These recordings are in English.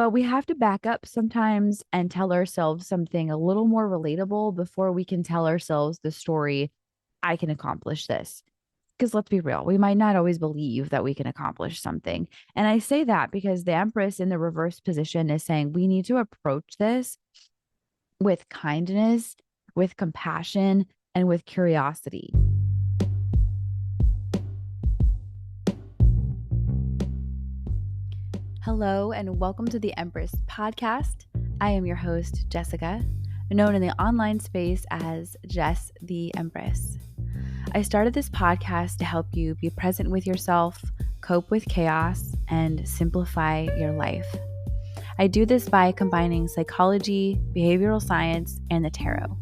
But we have to back up sometimes and tell ourselves something a little more relatable before we can tell ourselves the story, I can accomplish this. Because let's be real, we might not always believe that we can accomplish something. And I say that because the Empress in the reverse position is saying we need to approach this with kindness, with compassion, and with curiosity. Hello, and welcome to the Empress podcast. I am your host, Jessica, known in the online space as Jess the Empress. I started this podcast to help you be present with yourself, cope with chaos, and simplify your life. I do this by combining psychology, behavioral science, and the tarot.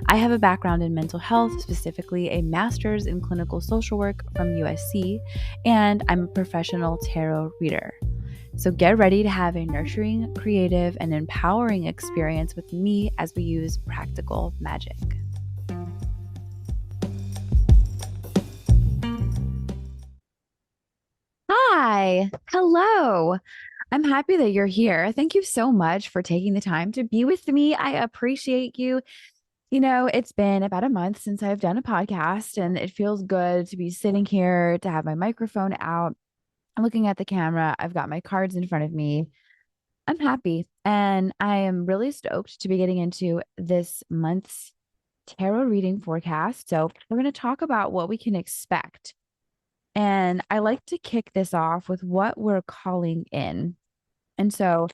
I have a background in mental health, specifically a master's in clinical social work from USC, and I'm a professional tarot reader. So get ready to have a nurturing, creative, and empowering experience with me as we use practical magic. Hi, hello. I'm happy that you're here. Thank you so much for taking the time to be with me. I appreciate you. It's been about a month since I've done a podcast, and it feels good to be sitting here, to have my microphone out. I'm looking at the camera. I've got my cards in front of me. I'm happy, and I am really stoked to be getting into this month's tarot reading forecast. So, we're going to talk about what we can expect. And I like to kick this off with what we're calling in. And so,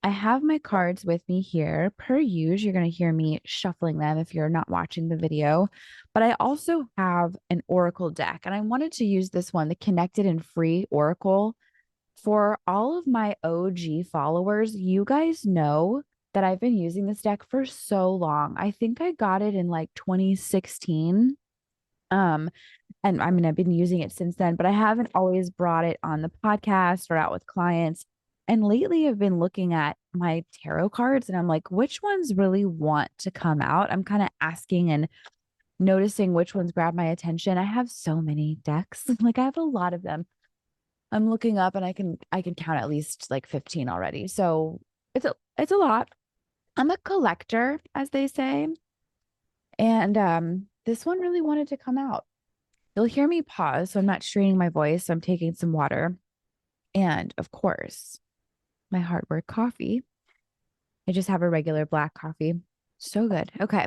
I have my cards with me here. Per usual, you're going to hear me shuffling them if you're not watching the video. But I also have an oracle deck, and I wanted to use this one, the Connected and Free Oracle. For all of my OG followers, you guys know that I've been using this deck for so long. I think I got it in like 2016. And I mean, I've been using it since then, but I haven't always brought it on the podcast or out with clients. And lately I've been looking at my tarot cards and I'm like, which ones really want to come out? I'm kind of asking and noticing which ones grab my attention. I have so many decks. Like I have a lot of them. I'm looking up and I can count at least like 15 already. So it's a lot. I'm a collector, as they say. And this one really wanted to come out. You'll hear me pause, so I'm not straining my voice. So I'm taking some water. And of course, my hard work coffee. I just have a regular black coffee. So good. Okay.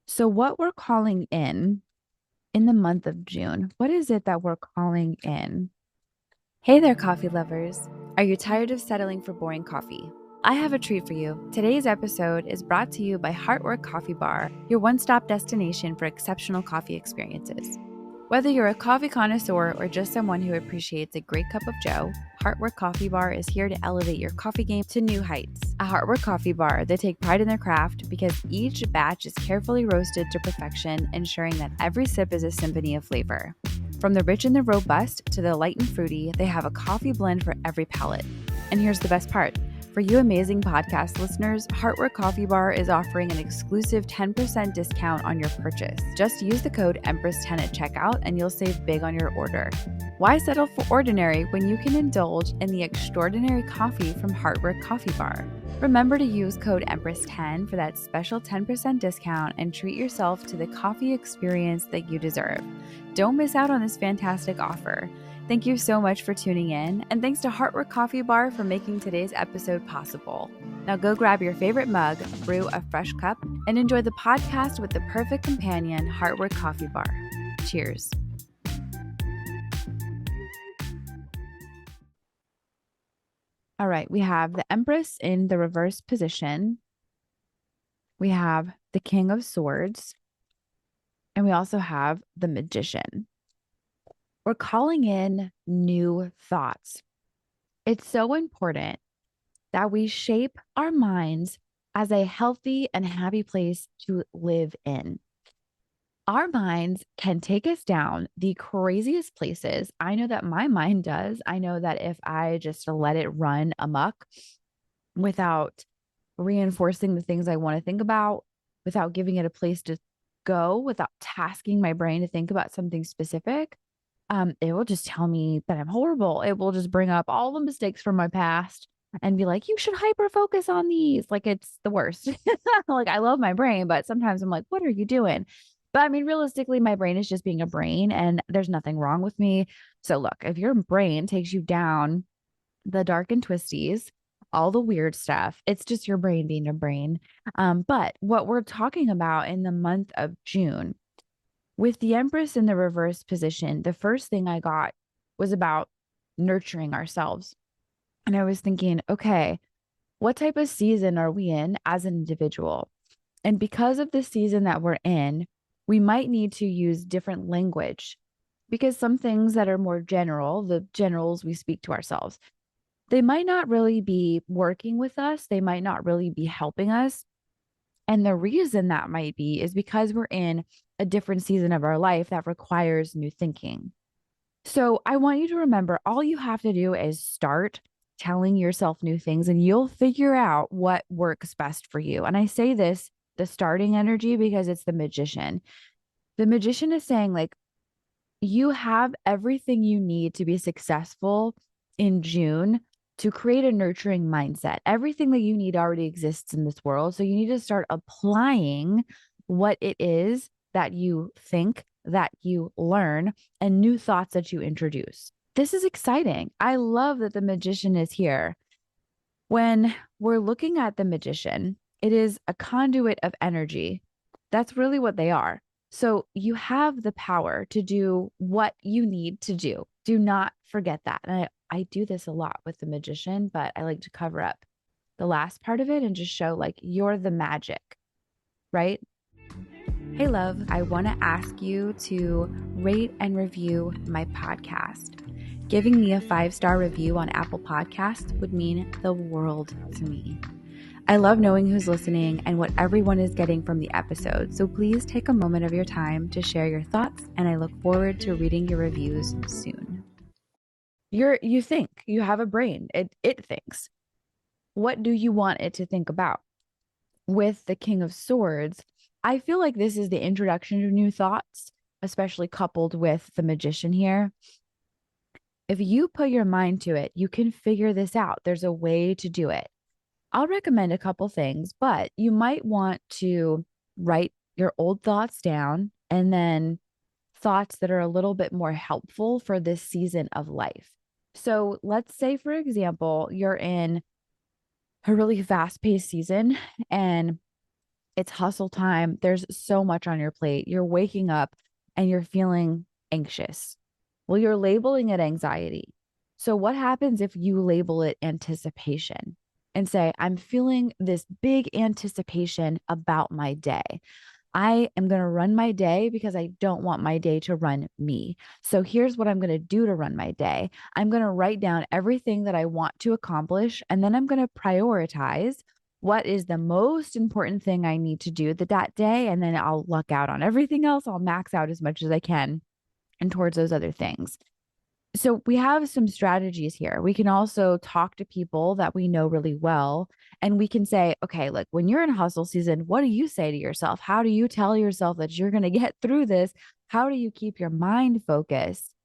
So what we're calling in the month of June, what is it that we're calling in? Hey there, coffee lovers. Are you tired of settling for boring coffee? I have a treat for you. Today's episode is brought to you by Heartwork Coffee Bar, your one-stop destination for exceptional coffee experiences. Whether you're a coffee connoisseur or just someone who appreciates a great cup of joe, Heartwork Coffee Bar is here to elevate your coffee game to new heights. At Heartwork Coffee Bar, they take pride in their craft because each batch is carefully roasted to perfection, ensuring that every sip is a symphony of flavor. From the rich and the robust to the light and fruity, they have a coffee blend for every palate. And here's the best part. For you amazing podcast listeners, Heartwork Coffee Bar is offering an exclusive 10% discount on your purchase. Just use the code Empress10 at checkout and you'll save big on your order. Why settle for ordinary when you can indulge in the extraordinary coffee from Heartwork Coffee Bar? Remember to use code Empress10 for that special 10% discount and treat yourself to the coffee experience that you deserve. Don't miss out on this fantastic offer. Thank you so much for tuning in, and thanks to Heartwork Coffee Bar for making today's episode possible. Now go grab your favorite mug, brew a fresh cup, and enjoy the podcast with the perfect companion, Heartwork Coffee Bar. Cheers. All right, we have the Empress in the reverse position. We have the King of Swords, and we also have the Magician. We're calling in new thoughts. It's so important that we shape our minds as a healthy and happy place to live in. Our minds can take us down the craziest places. I know that my mind does. I know that if I just let it run amok without reinforcing the things I want to think about, without giving it a place to go, without tasking my brain to think about something specific, it will just tell me that I'm horrible. It will just bring up all the mistakes from my past and be like, you should hyper focus on these. Like it's the worst. Like I love my brain, but sometimes I'm like, what are you doing? But I mean, realistically, my brain is just being a brain and there's nothing wrong with me. So look, if your brain takes you down the dark and twisties, all the weird stuff, it's just your brain being a brain. But what we're talking about in the month of June with the Empress in the reverse position, the first thing I got was about nurturing ourselves. And I was thinking, okay, what type of season are we in as an individual? And because of the season that we're in, we might need to use different language because some things that are more general, the generals we speak to ourselves, they might not really be working with us. They might not really be helping us. And the reason that might be is because we're in a different season of our life that requires new thinking. So I want you to remember all you have to do is start telling yourself new things and you'll figure out what works best for you. And I say this, the starting energy, because it's the magician. The magician is saying, like, you have everything you need to be successful in June to create a nurturing mindset. Everything that you need already exists in this world. So you need to start applying what it is that you think, that you learn, and new thoughts that you introduce. This is exciting. I love that the magician is here. When we're looking at the magician, it is a conduit of energy. That's really what they are. So you have the power to do what you need to do. Do not forget that. And I do this a lot with the magician, but I like to cover up the last part of it and just show like you're the magic, right? Hey, love, I want to ask you to rate and review my podcast. Giving me a 5-star review on Apple Podcasts would mean the world to me. I love knowing who's listening and what everyone is getting from the episode, so please take a moment of your time to share your thoughts, and I look forward to reading your reviews soon. You think, you have a brain, it thinks. What do you want it to think about? With the King of Swords, I feel like this is the introduction to new thoughts, especially coupled with the magician here. If you put your mind to it, you can figure this out. There's a way to do it. I'll recommend a couple things, but you might want to write your old thoughts down and then thoughts that are a little bit more helpful for this season of life. So let's say, for example, you're in a really fast paced season and it's hustle time. There's so much on your plate. You're waking up and you're feeling anxious. Well, you're labeling it anxiety. So, what happens if you label it anticipation and say, I'm feeling this big anticipation about my day? I am going to run my day because I don't want my day to run me. So here's what I'm going to do to run my day. I'm going to write down everything that I want to accomplish, and then I'm going to prioritize what is the most important thing I need to do that day. And then I'll luck out on everything else. I'll max out as much as I can and towards those other things. So we have some strategies here. We can also talk to people that we know really well, and we can say, okay, look, when you're in hustle season, what do you say to yourself? How do you tell yourself that you're going to get through this? How do you keep your mind focused?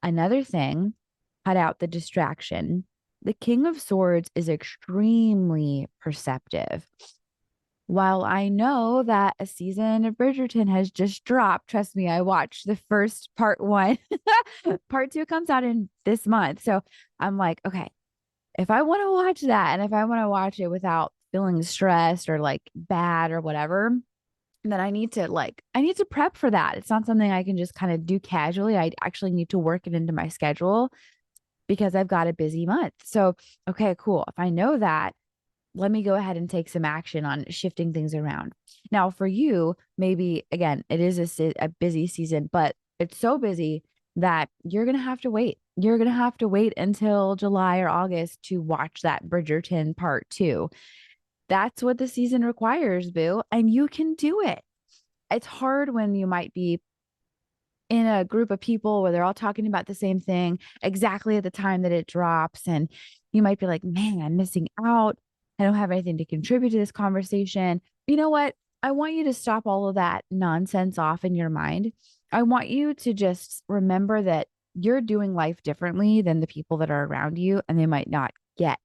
Another thing, cut out the distraction. The King of Swords is extremely perceptive. While I know that a season of Bridgerton has just dropped, trust me, I watched the first part one. Part two comes out in this month. So I'm like, okay, if I want to watch that and if I want to watch it without feeling stressed or like bad or whatever, then I need to prep for that. It's not something I can just kind of do casually. I actually need to work it into my schedule because I've got a busy month. So, okay, cool. If I know that, let me go ahead and take some action on shifting things around. Now, for you, maybe again, it is a busy season, but it's so busy that you're going to have to wait. You're going to have to wait until July or August to watch that Bridgerton part 2. That's what the season requires, boo, and you can do it. It's hard when you might be in a group of people where they're all talking about the same thing exactly at the time that it drops. And you might be like, man, I'm missing out. I don't have anything to contribute to this conversation. You know what? I want you to stop all of that nonsense off in your mind. I want you to just remember that you're doing life differently than the people that are around you, and they might not get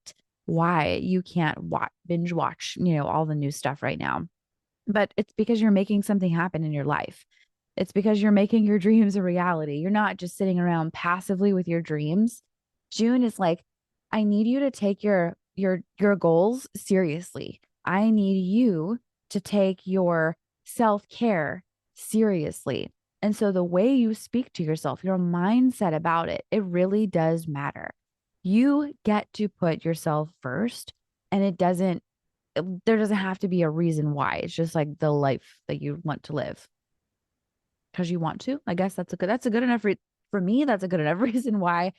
why you can't binge watch, all the new stuff right now. But it's because you're making something happen in your life. It's because you're making your dreams a reality. You're not just sitting around passively with your dreams. June is like, I need you to take your goals seriously. I need you to take your self-care seriously. And so the way you speak to yourself, your mindset about it, it really does matter. You get to put yourself first, and there doesn't have to be a reason why. It's just like the life that you want to live because you want to. I guess that's a good enough for me. That's a good enough reason why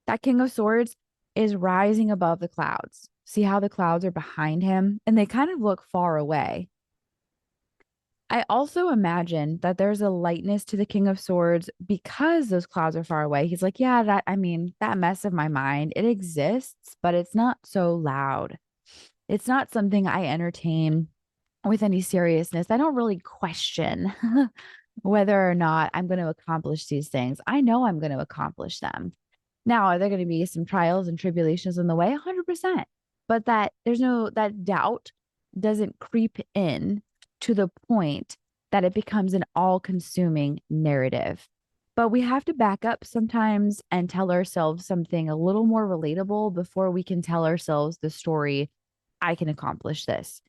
that King of Swords is rising above the clouds. See how the clouds are behind him and they kind of look far away. I also imagine that there's a lightness to the King of Swords because those clouds are far away. He's like, yeah, that mess of my mind, it exists, but it's not so loud. It's not something I entertain with any seriousness. I don't really question whether or not I'm going to accomplish these things. I know I'm going to accomplish them. Now, are there going to be some trials and tribulations in the way? 100%. But that doubt doesn't creep in to the point that it becomes an all consuming narrative. But we have to back up sometimes and tell ourselves something a little more relatable before we can tell ourselves the story, I can accomplish this.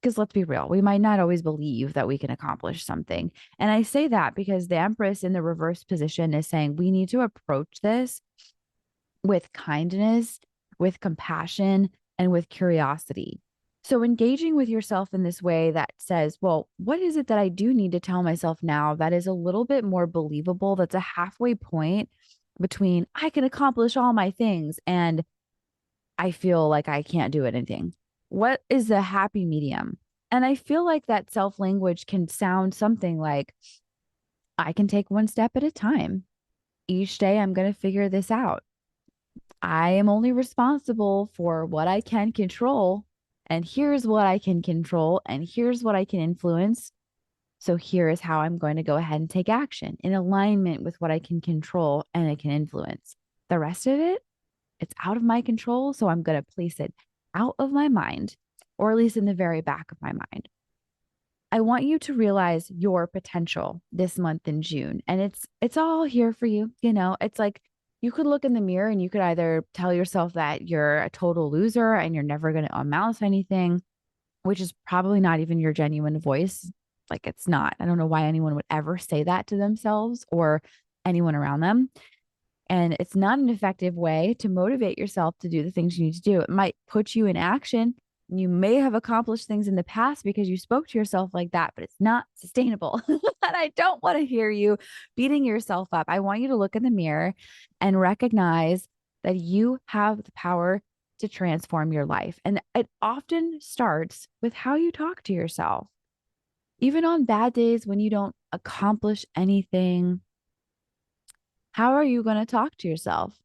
Because let's be real, we might not always believe that we can accomplish something. And I say that because the Empress in the reverse position is saying we need to approach this with kindness, with compassion, and with curiosity. So, engaging with yourself in this way that says, well, what is it that I do need to tell myself now that is a little bit more believable? That's a halfway point between I can accomplish all my things and I feel like I can't do anything. What is the happy medium? And I feel like that self language can sound something like, I can take one step at a time. Each day, I'm going to figure this out. I am only responsible for what I can control. And here's what I can control. And here's what I can influence. So here is how I'm going to go ahead and take action in alignment with what I can control and I can influence. The rest of it, it's out of my control. So I'm going to place it out of my mind, or at least in the very back of my mind. I want you to realize your potential this month in June. And it's all here for you. It's like you could look in the mirror and you could either tell yourself that you're a total loser and you're never going to amount to anything, which is probably not even your genuine voice. Like it's not. I don't know why anyone would ever say that to themselves or anyone around them. And it's not an effective way to motivate yourself to do the things you need to do. It might put you in action. You may have accomplished things in the past because you spoke to yourself like that, but it's not sustainable. And I don't want to hear you beating yourself up. I want you to look in the mirror and recognize that you have the power to transform your life. And it often starts with how you talk to yourself. Even on bad days when you don't accomplish anything, how are you going to talk to yourself?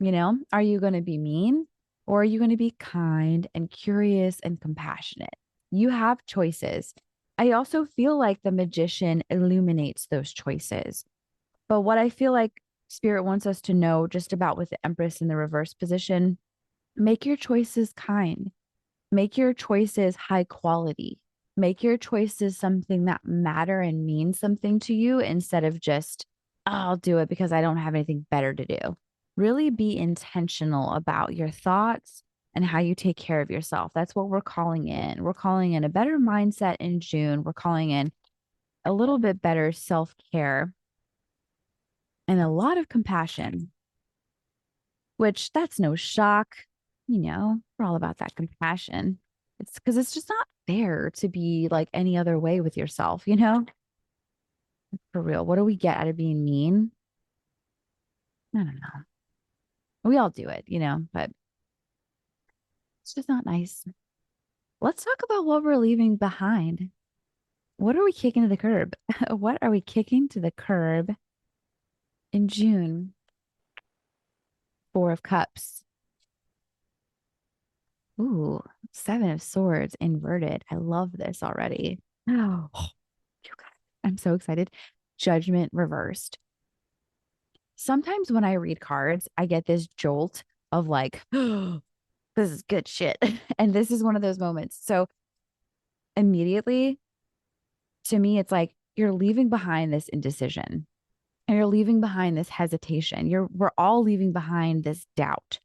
Are you going to be mean or are you going to be kind and curious and compassionate? You have choices. I also feel like the magician illuminates those choices. But what I feel like Spirit wants us to know just about with the Empress in the reverse position, make your choices kind, make your choices high quality, make your choices something that matter and mean something to you instead of just, oh, I'll do it because I don't have anything better to do. Really be intentional about your thoughts and how you take care of yourself. That's what we're calling in. We're calling in a better mindset in June. We're calling in a little bit better self care and a lot of compassion, which that's no shock. We're all about that compassion. It's because it's just not fair to be like any other way with yourself, For real. What do we get out of being mean? I don't know. We all do it, but it's just not nice. Let's talk about what we're leaving behind. What are we kicking to the curb? What are we kicking to the curb in June? Four of Cups. Ooh, Seven of Swords inverted. I love this already. Oh, you guys, I'm so excited. Judgment reversed. Sometimes when I read cards, I get this jolt of like, this is good shit. And this is one of those moments. So immediately to me, it's like you're leaving behind this indecision and you're leaving behind this hesitation. We're all leaving behind this doubt.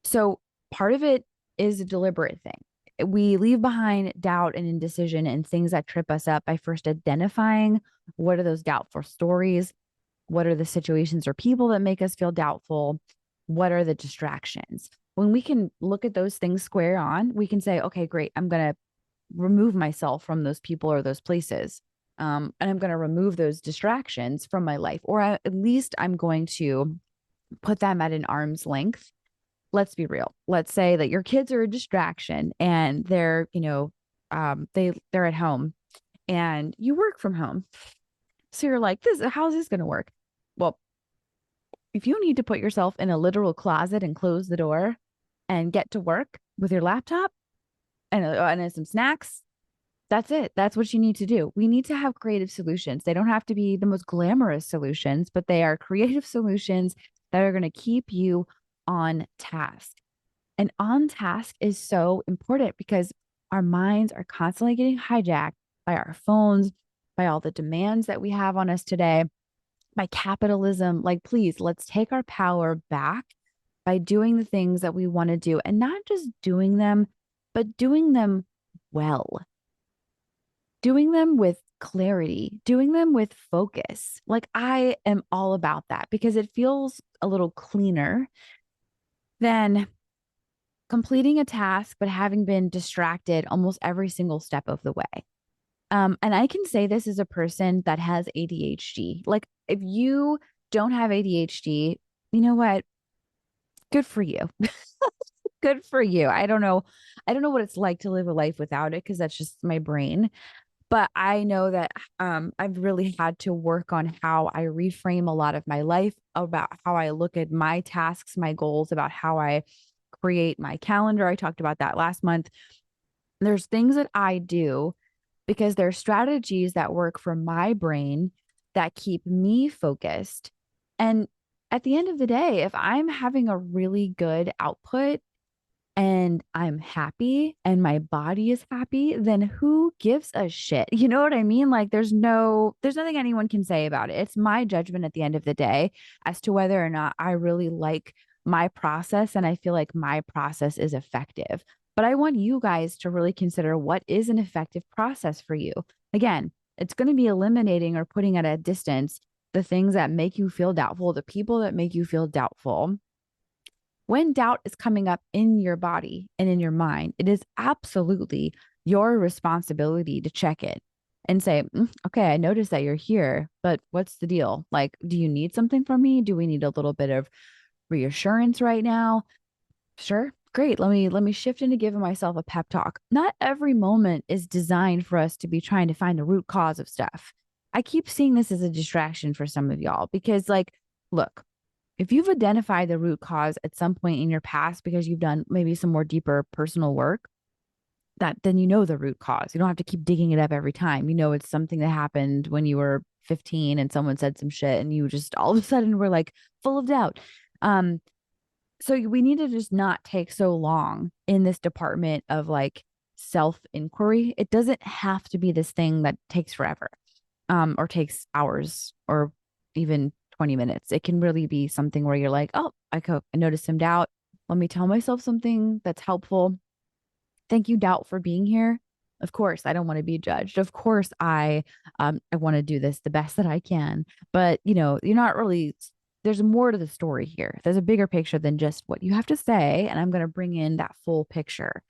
So part of it is a deliberate thing. We leave behind doubt and indecision and things that trip us up by first identifying what are those doubtful stories, what are the situations or people that make us feel doubtful, what are the distractions. When we can look at those things square on, we can say, okay, great, I'm going to remove myself from those people or those places. And I'm going to remove those distractions from my life, or at least I'm going to put them at an arm's length. Let's be real. Let's say that your kids are a distraction and they're, they're at home and you work from home. So you're like, how's this going to work? Well, if you need to put yourself in a literal closet and close the door and get to work with your laptop and some snacks, that's it. That's what you need to do. We need to have creative solutions. They don't have to be the most glamorous solutions, but they are creative solutions that are going to keep you on task. And on task is so important because our minds are constantly getting hijacked by our phones, by all the demands that we have on us today, by capitalism. Like, please, let's take our power back by doing the things that we want to do and not just doing them, but doing them well, doing them with clarity, doing them with focus. Like, I am all about that because it feels a little cleaner than completing a task, but having been distracted almost every single step of the way. And I can say this as a person that has ADHD. Like, if you don't have ADHD, you know what? Good for you. Good for you. I don't know. I don't know what it's like to live a life without it because that's just my brain. But I know that I've really had to work on how I reframe a lot of my life, about how I look at my tasks, my goals, about how I create my calendar. I talked about that last month. There's things that I do because there are strategies that work for my brain that keep me focused. And at the end of the day, if I'm having a really good output and I'm happy and my body is happy, then who gives a shit? You know what I mean? Like, there's nothing anyone can say about it. It's my judgment at the end of the day as to whether or not I really like my process and I feel like my process is effective. But I want you guys to really consider what is an effective process for you. Again, it's going to be eliminating or putting at a distance the things that make you feel doubtful, the people that make you feel doubtful. When doubt is coming up in your body and in your mind, it is absolutely your responsibility to check it and say, okay, I noticed that you're here, but what's the deal? Like, do you need something from me? Do we need a little bit of reassurance right now? Sure. Great. Let me shift into giving myself a pep talk. Not every moment is designed for us to be trying to find the root cause of stuff. I keep seeing this as a distraction for some of y'all because, like, look, if you've identified the root cause at some point in your past because you've done maybe some more deeper personal work, that then you know the root cause. You don't have to keep digging it up every time. You know it's something that happened when you were 15 and someone said some shit and you just all of a sudden were like full of doubt. So we need to just not take so long in this department of like self inquiry. It doesn't have to be this thing that takes forever, or takes hours or even 20 minutes. It can really be something where you're like, oh, I noticed some doubt. Let me tell myself something that's helpful. Thank you, doubt, for being here. Of course, I don't want to be judged. Of course, I want to do this the best that I can. But you're not really. There's more to the story here. There's a bigger picture than just what you have to say, and I'm going to bring in that full picture.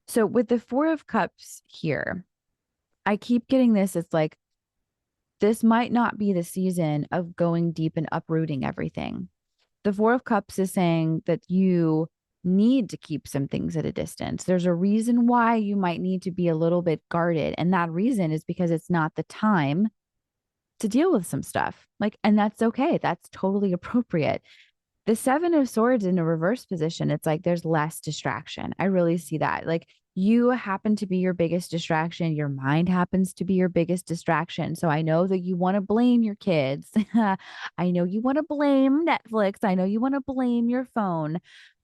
So with the Four of Cups here, I keep getting this. It's like this might not be the season of going deep and uprooting everything. The Four of Cups is saying that you need to keep some things at a distance. There's a reason why you might need to be a little bit guarded. And that reason is because it's not the time to deal with some stuff. Like, and that's okay. That's totally appropriate. The Seven of Swords in a reverse position, it's like there's less distraction. I really see that. Like, you happen to be your biggest distraction. Your mind happens to be your biggest distraction. So I know that you want to blame your kids. I know you want to blame Netflix. I know you want to blame your phone.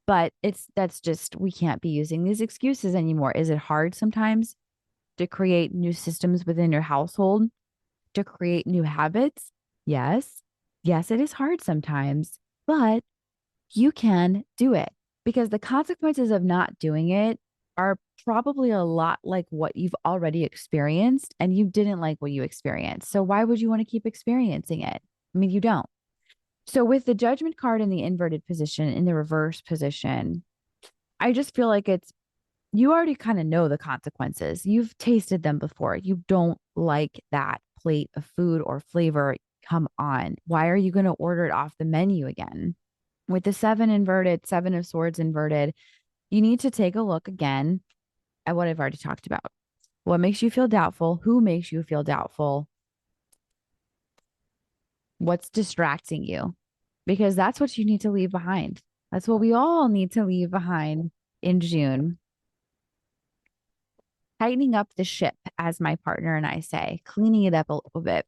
But that's just, we can't be using these excuses anymore. Is it hard sometimes to create new systems within your household, to create new habits? Yes. Yes, it is hard sometimes, but you can do it, because the consequences of not doing it are probably a lot like what you've already experienced, and you didn't like what you experienced. So why would you want to keep experiencing it? I mean, you don't. So with the judgment card in the inverted position, in the reverse position, I just feel like it's, you already kind of know the consequences. You've tasted them before. You don't like that plate of food or flavor. Come on. Why are you going to order it off the menu again? With the seven inverted, seven of swords inverted, you need to take a look again at what I've already talked about. What makes you feel doubtful? Who makes you feel doubtful? What's distracting you? Because that's what you need to leave behind. That's what we all need to leave behind in June. Tightening up the ship, as my partner and I say, cleaning it up a little bit.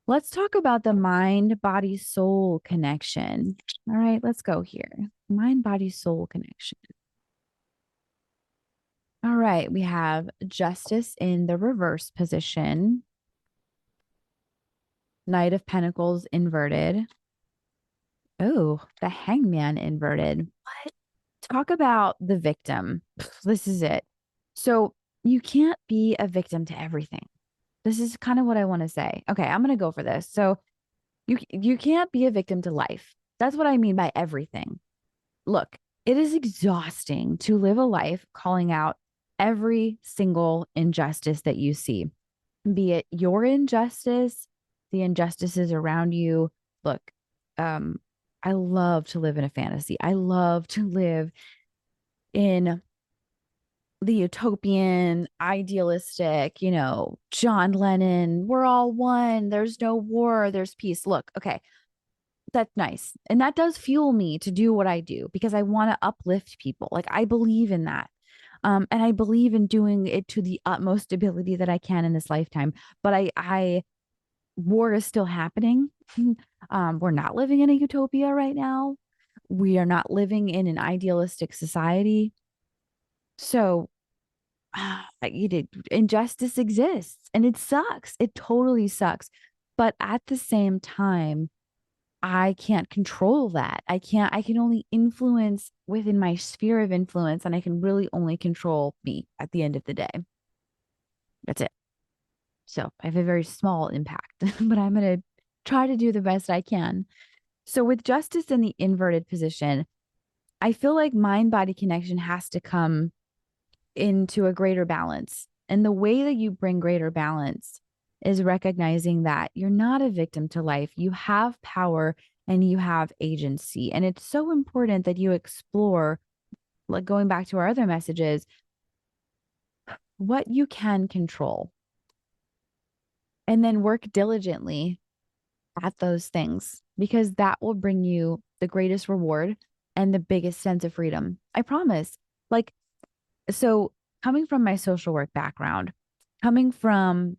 Let's talk about the mind, body, soul connection. All right, let's go here. Mind, body, soul connection. All right, we have justice in the reverse position. Knight of Pentacles inverted. Oh, the Hangman inverted. What? Talk about the victim. This is it. So you can't be a victim to everything. This is kind of what I want to say. Okay, I'm going to go for this. So you can't be a victim to life. That's what I mean by everything. Look, it is exhausting to live a life calling out every single injustice that you see, be it your injustice, the injustices around you. Look, um, I love to live in a fantasy. I love to live in the utopian, idealistic, John Lennon, we're all one. There's no war, there's peace. Look, okay, that's nice. And that does fuel me to do what I do, because I want to uplift people. Like, I believe in that. And I believe in doing it to the utmost ability that I can in this lifetime. But war is still happening. We're not living in a utopia right now. We are not living in an idealistic society. So injustice exists, and it sucks. It totally sucks. But at the same time, I can't control that. I can only influence within my sphere of influence, and I can really only control me at the end of the day. That's it. So I have a very small impact, but I'm going to try to do the best I can. So with justice in the inverted position, I feel like mind body connection has to come into a greater balance. And the way that you bring greater balance is recognizing that you're not a victim to life. You have power and you have agency. And it's so important that you explore, like going back to our other messages, what you can control, and then work diligently at those things, because that will bring you the greatest reward and the biggest sense of freedom. I promise. Like, so coming from my social work background, coming from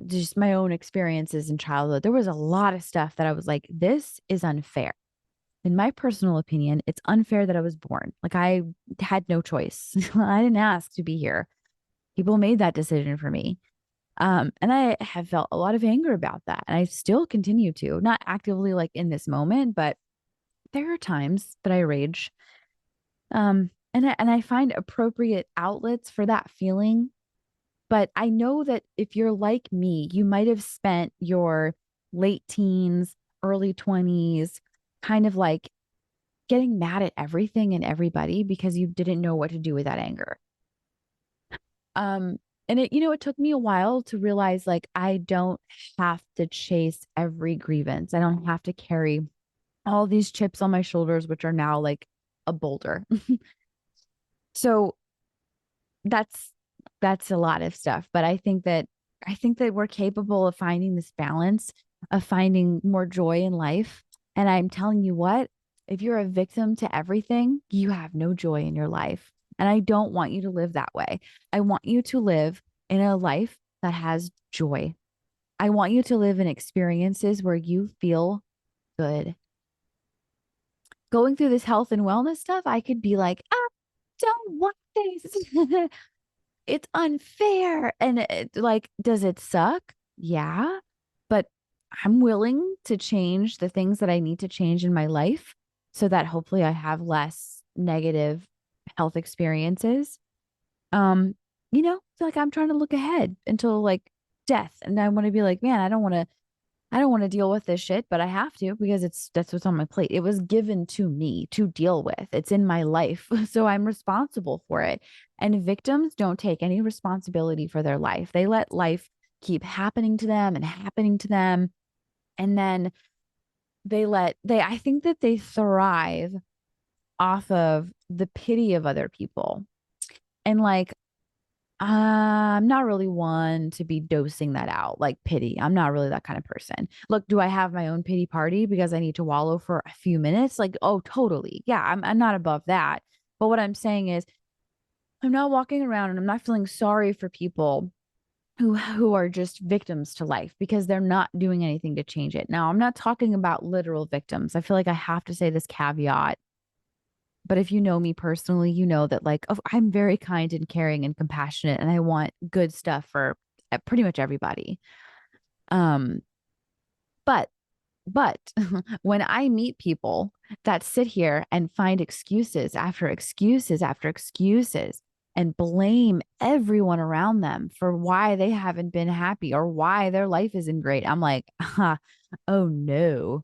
just my own experiences in childhood, there was a lot of stuff that I was like, this is unfair. In my personal opinion, it's unfair that I was born. Like, I had no choice. I didn't ask to be here. People made that decision for me. And I have felt a lot of anger about that. And I still continue to, not actively like in this moment, but there are times that I rage. And I find appropriate outlets for that feeling. But I know that if you're like me, you might have spent your late teens, early 20s kind of like getting mad at everything and everybody because you didn't know what to do with that anger. Um, and it took me a while to realize, like, I don't have to chase every grievance. I don't have to carry all these chips on my shoulders, which are now like a boulder. So that's that's a lot of stuff. But I think that we're capable of finding this balance, of finding more joy in life. And I'm telling you what, if you're a victim to everything, you have no joy in your life. And I don't want you to live that way. I want you to live in a life that has joy. I want you to live in experiences where you feel good. going through this health and wellness stuff, I could be like, I don't want this. It's unfair. And like, does it suck? Yeah. But I'm willing to change the things that I need to change in my life so that hopefully I have less negative health experiences. Um, feel like I'm trying to look ahead until like death. And I want to be like, man, I don't want to deal with this shit, but I have to because that's what's on my plate. It was given to me to deal with. It's in my life. So I'm responsible for it. And victims don't take any responsibility for their life. They let life keep happening to them and happening to them. And then I think that they thrive off of the pity of other people. And like, I'm not really one to be dosing that out like pity. I'm not really that kind of person. Look, do I have my own pity party because I need to wallow for a few minutes? Like, oh, totally. Yeah, I'm not above that. But what I'm saying is, I'm not walking around and I'm not feeling sorry for people who are just victims to life because they're not doing anything to change it. Now, I'm not talking about literal victims. I feel like I have to say this caveat, but if you know me personally, you know that like I'm very kind and caring and compassionate and I want good stuff for pretty much everybody. Um but but when I meet people that sit here and find excuses after excuses after excuses and blame everyone around them for why they haven't been happy or why their life isn't great, I'm like, oh no,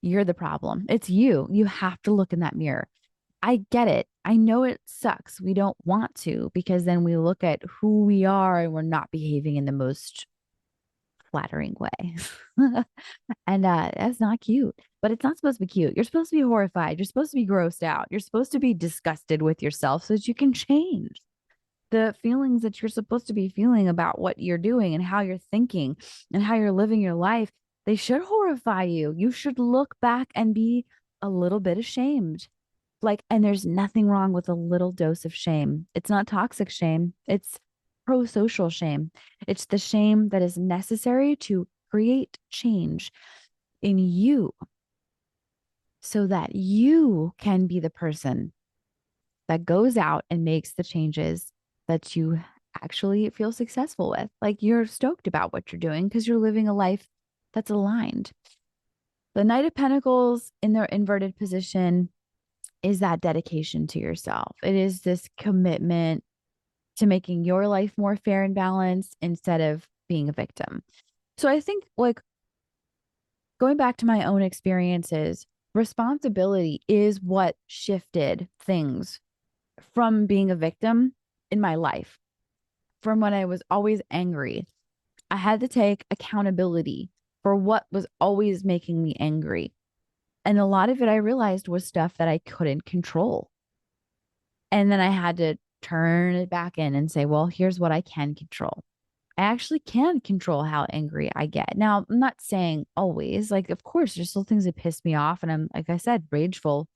you're the problem. It's you. You have to look in that mirror. I get it. I know it sucks. We don't want to because then we look at who we are and we're not behaving in the most flattering way. And that's not cute, but it's not supposed to be cute. You're supposed to be horrified. You're supposed to be grossed out. You're supposed to be disgusted with yourself so that you can change the feelings that you're supposed to be feeling about what you're doing and how you're thinking and how you're living your life. They should horrify you. You should look back and be a little bit ashamed. Like, and there's nothing wrong with a little dose of shame. It's not toxic shame, it's pro social shame. It's the shame that is necessary to create change in you so that you can be the person that goes out and makes the changes that you actually feel successful with. Like you're stoked about what you're doing because you're living a life that's aligned. The Knight of Pentacles in their inverted position is that dedication to yourself. It is this commitment to making your life more fair and balanced instead of being a victim. So I think, like, going back to my own experiences, responsibility is what shifted things from being a victim in my life. From when I was always angry, I had to take accountability for what was always making me angry. And a lot of it I realized was stuff that I couldn't control. And then I had to turn it back in and say, well, here's what I can control. I actually can control how angry I get. Now, I'm not saying always, like, of course, there's still things that piss me off. And I'm, like I said, rageful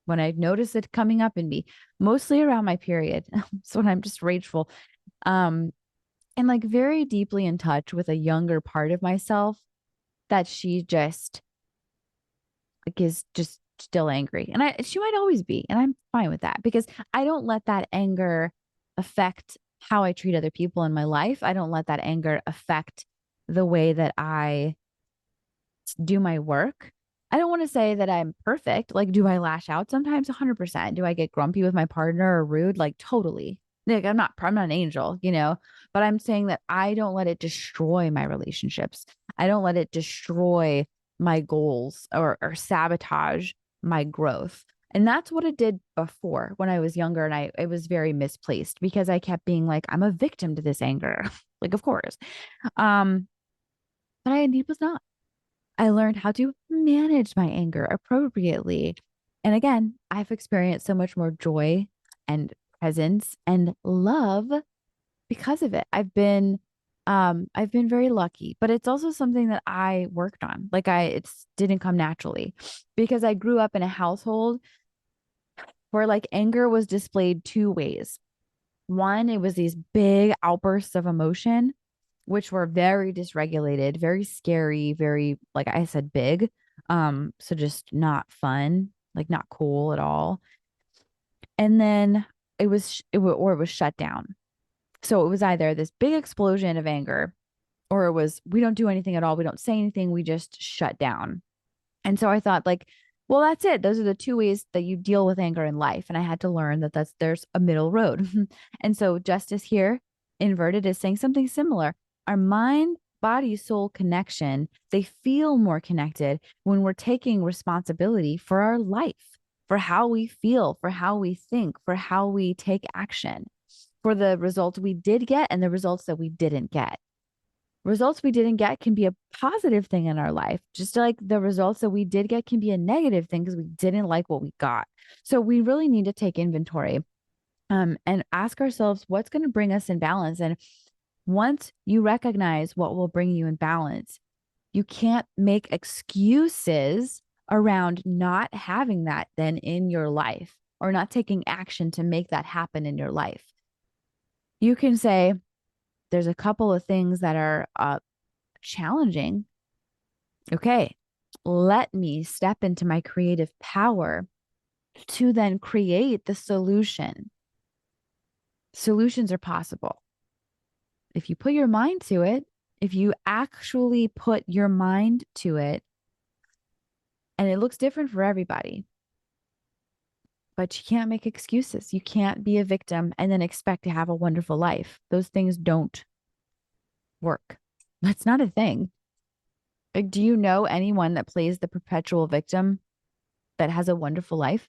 when I notice it coming up in me, mostly around my period. So when I'm just rageful, um, and like very deeply in touch with a younger part of myself that she just like is just still angry. And she might always be, and I'm fine with that because I don't let that anger affect how I treat other people in my life. I don't let that anger affect the way that I do my work. I don't want to say that I'm perfect. Like, do I lash out sometimes? 100%. Do I get grumpy with my partner or rude? Like, totally. Like, I'm not an angel, but I'm saying that I don't let it destroy my relationships. I don't let it destroy my goals or sabotage my growth. And that's what it did before when I was younger. And it was very misplaced because I kept being like, I'm a victim to this anger. Like, of course. Um, but I indeed was not. I learned how to manage my anger appropriately. And again, I've experienced so much more joy and presence and love because of it. I've been very lucky, but it's also something that I worked on. Like it didn't come naturally because I grew up in a household where like anger was displayed two ways. One, it was these big outbursts of emotion, which were very dysregulated, very scary, very, like I said, big. So just not fun, like not cool at all. And then it was shut down. So it was either this big explosion of anger, or it was we don't do anything at all. We don't say anything. We just shut down. And so I thought, like, well, that's it. Those are the two ways that you deal with anger in life. And I had to learn that there's a middle road. And so justice here, inverted, is saying something similar. Our mind, body, soul connection, they feel more connected when we're taking responsibility for our life, for how we feel, for how we think, for how we take action, for the results we did get and the results that we didn't get. Results we didn't get can be a positive thing in our life, just like the results that we did get can be a negative thing because we didn't like what we got. So we really need to take inventory, and ask ourselves what's going to bring us in balance. And once you recognize what will bring you in balance, you can't make excuses around not having that then in your life, or not taking action to make that happen in your life. You can say, there's a couple of things that are challenging. Okay, let me step into my creative power to then create the solution. Solutions are possible. If you put your mind to it, if you actually put your mind to it, and it looks different for everybody, but you can't make excuses. You can't be a victim and then expect to have a wonderful life. Those things don't work. That's not a thing. Like, do you know anyone that plays the perpetual victim that has a wonderful life?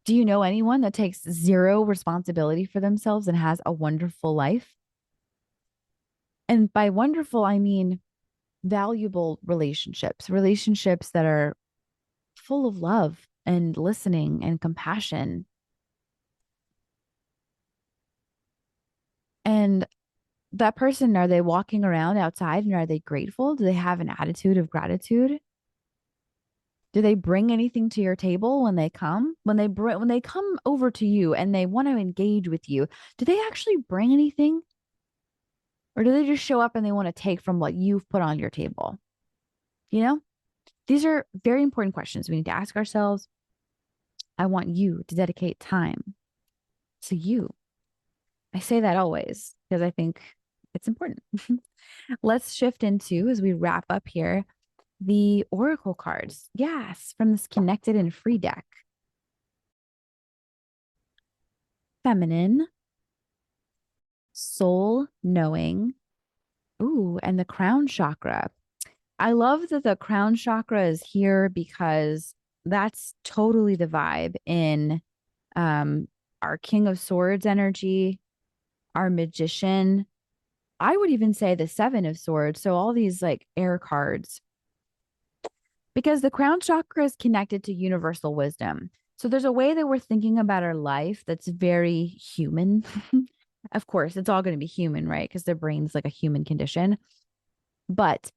Do you know anyone that takes zero responsibility for themselves and has a wonderful life? And by wonderful, I mean valuable relationships, relationships that are full of love and listening and compassion. And that person, are they walking around outside and are they grateful? Do they have an attitude of gratitude? Do they bring anything to your table when they come? When they come over to you and they want to engage with you, do they actually bring anything? Or do they just show up and they want to take from what you've put on your table? You know, these are very important questions we need to ask ourselves. I want you to dedicate time to you. I say that always because I think it's important. Let's shift into, as we wrap up here, the oracle cards. Yes, from this connected and free deck. Feminine, soul knowing. Ooh, and the crown chakra. I love that the crown chakra is here because that's totally the vibe in um our King of Swords energy, our magician. I would even say the Seven of Swords. So all these like air cards, because the crown chakra is connected to universal wisdom. So there's a way that we're thinking about our life that's very human. Of course, it's all going to be human, right? Because the brain's like a human condition. But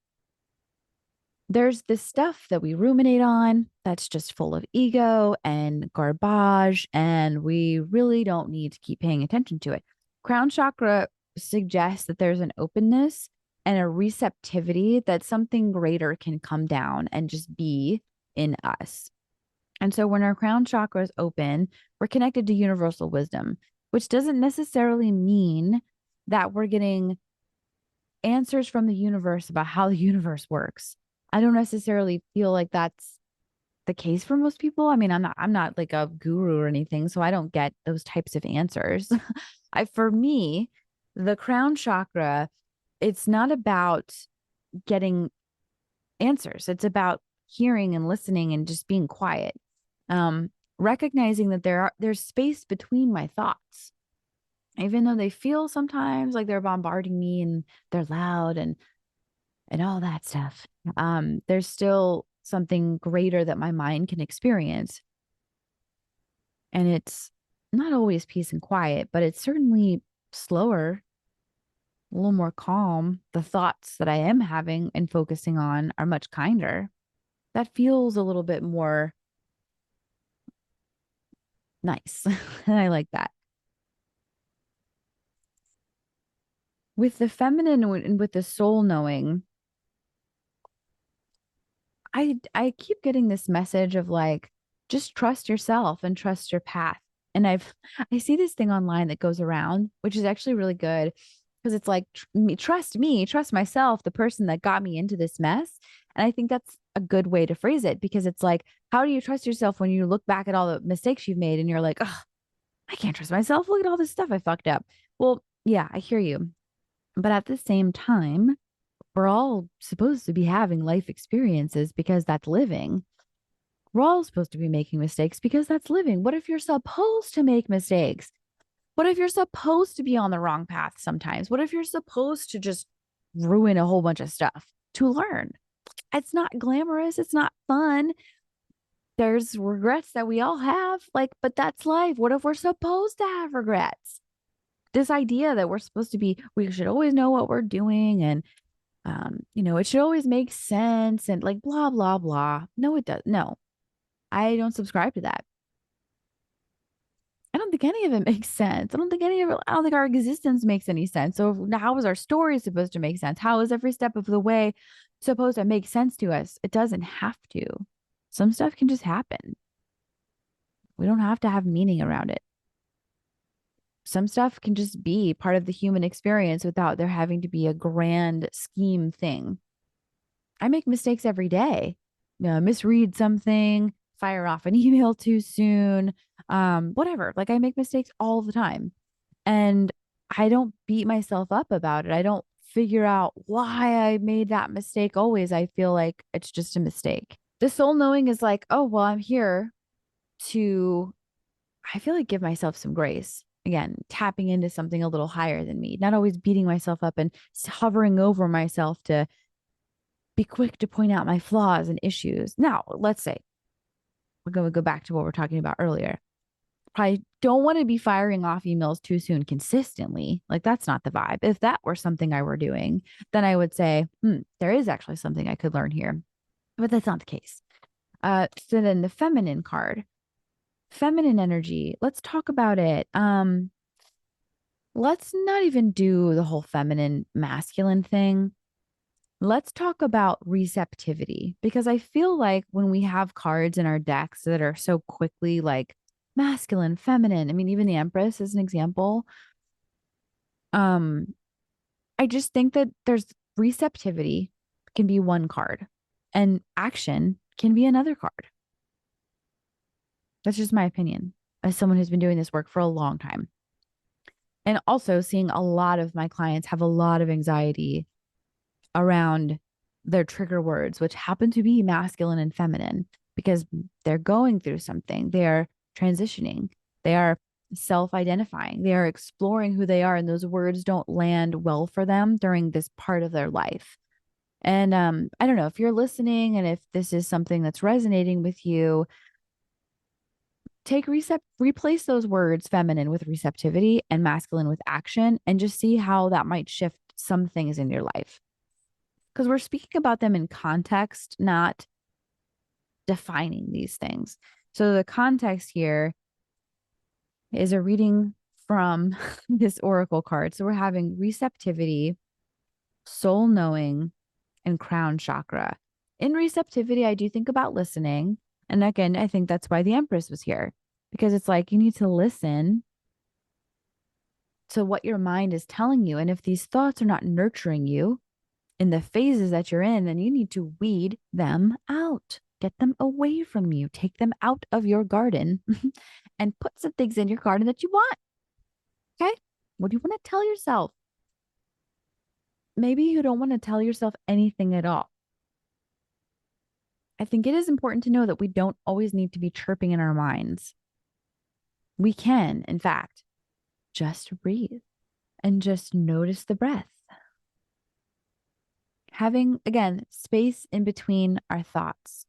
there's this stuff that we ruminate on that's just full of ego and garbage, and we really don't need to keep paying attention to it. Crown chakra suggests that there's an openness and a receptivity that something greater can come down and just be in us. And so when our crown chakra is open, we're connected to universal wisdom, which doesn't necessarily mean that we're getting answers from the universe about how the universe works. I don't necessarily feel like that's the case for most people. I mean, I'm not like a guru or anything, so I don't get those types of answers. For me, the crown chakra, it's not about getting answers. It's about hearing and listening and just being quiet. Recognizing that there's space between my thoughts. Even though they feel sometimes like they're bombarding me and they're loud and all that stuff. There's still something greater that my mind can experience. And it's not always peace and quiet, but it's certainly slower, a little more calm. The thoughts that I am having and focusing on are much kinder. That feels a little bit more nice. And I like that. With the feminine and with the soul knowing, I keep getting this message of like, just trust yourself and trust your path. And I see this thing online that goes around, which is actually really good because it's like me, trust myself, the person that got me into this mess. And I think that's a good way to phrase it because it's like, how do you trust yourself when you look back at all the mistakes you've made and you're like, oh, I can't trust myself. Look at all this stuff I fucked up. Well, yeah, I hear you. But at the same time, we're all supposed to be having life experiences because that's living. We're all supposed to be making mistakes because that's living. What if you're supposed to make mistakes? What if you're supposed to be on the wrong path sometimes? What if you're supposed to just ruin a whole bunch of stuff to learn? It's not glamorous. It's not fun. There's regrets that we all have, like, but that's life. What if we're supposed to have regrets? This idea that we're supposed to be, we should always know what we're doing and it should always make sense and like blah, blah, blah. No, it does. No, I don't subscribe to that. I don't think any of it makes sense. I don't think our existence makes any sense. So how is our story supposed to make sense? How is every step of the way supposed to make sense to us? It doesn't have to. Some stuff can just happen. We don't have to have meaning around it. Some stuff can just be part of the human experience without there having to be a grand scheme thing. I make mistakes every day. Misread something, fire off an email too soon, whatever. Like I make mistakes all the time. And I don't beat myself up about it. I don't figure out why I made that mistake always. I feel like it's just a mistake. The soul knowing is like, oh, well, I'm here to, I feel like give myself some grace. Again, tapping into something a little higher than me, not always beating myself up and hovering over myself to be quick to point out my flaws and issues. Now, let's say we're going to go back to what we're talking about earlier. Probably don't want to be firing off emails too soon consistently. Like that's not the vibe. If that were something I were doing, then I would say, there is actually something I could learn here. But that's not the case. So then the feminine card, feminine energy. Let's talk about it. Let's not even do the whole feminine masculine thing. Let's talk about receptivity because I feel like when we have cards in our decks that are so quickly like masculine, feminine, I mean, even the Empress is an example. Um, I just think that there's receptivity can be one card and action can be another card. That's just my opinion as someone who's been doing this work for a long time. And also seeing a lot of my clients have a lot of anxiety around their trigger words, which happen to be masculine and feminine, because they're going through something. They are transitioning. They are self identifying. They are exploring who they are. And those words don't land well for them during this part of their life. And I don't know if you're listening and if this is something that's resonating with you, replace those words feminine with receptivity and masculine with action and just see how that might shift some things in your life because we're speaking about them in context, not defining these things. So the context here is a reading from this oracle card. So we're having receptivity, soul knowing, and crown chakra. In receptivity, I do think about listening. And again, I think that's why the Empress was here because it's like you need to listen to what your mind is telling you. And if these thoughts are not nurturing you, in the phases that you're in, then you need to weed them out. Get them away from you. Take them out of your garden and put some things in your garden that you want. Okay. What do you want to tell yourself? Maybe you don't want to tell yourself anything at all. I think it is important to know that we don't always need to be chirping in our minds. We can, in fact, just breathe and just notice the breath. Having, again, space in between our thoughts.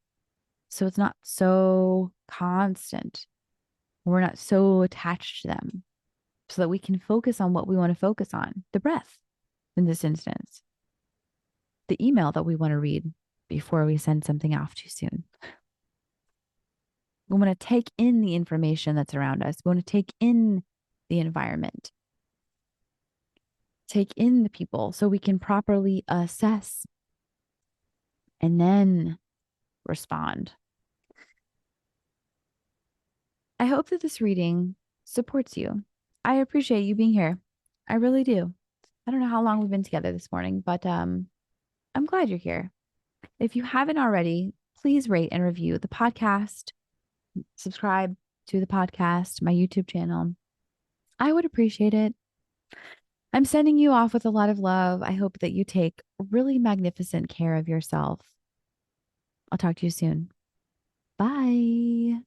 So it's not so constant. We're not so attached to them so that we can focus on what we want to focus on, the breath in this instance, the email that we want to read before we send something off too soon. We want to take in the information that's around us. We want to take in the environment, take in the people so we can properly assess and then respond. I hope that this reading supports you. I appreciate you being here. I really do. I don't know how long we've been together this morning, but I'm glad you're here. If you haven't already, please rate and review the podcast, subscribe to the podcast, my YouTube channel. I would appreciate it. I'm sending you off with a lot of love. I hope that you take really magnificent care of yourself. I'll talk to you soon. Bye.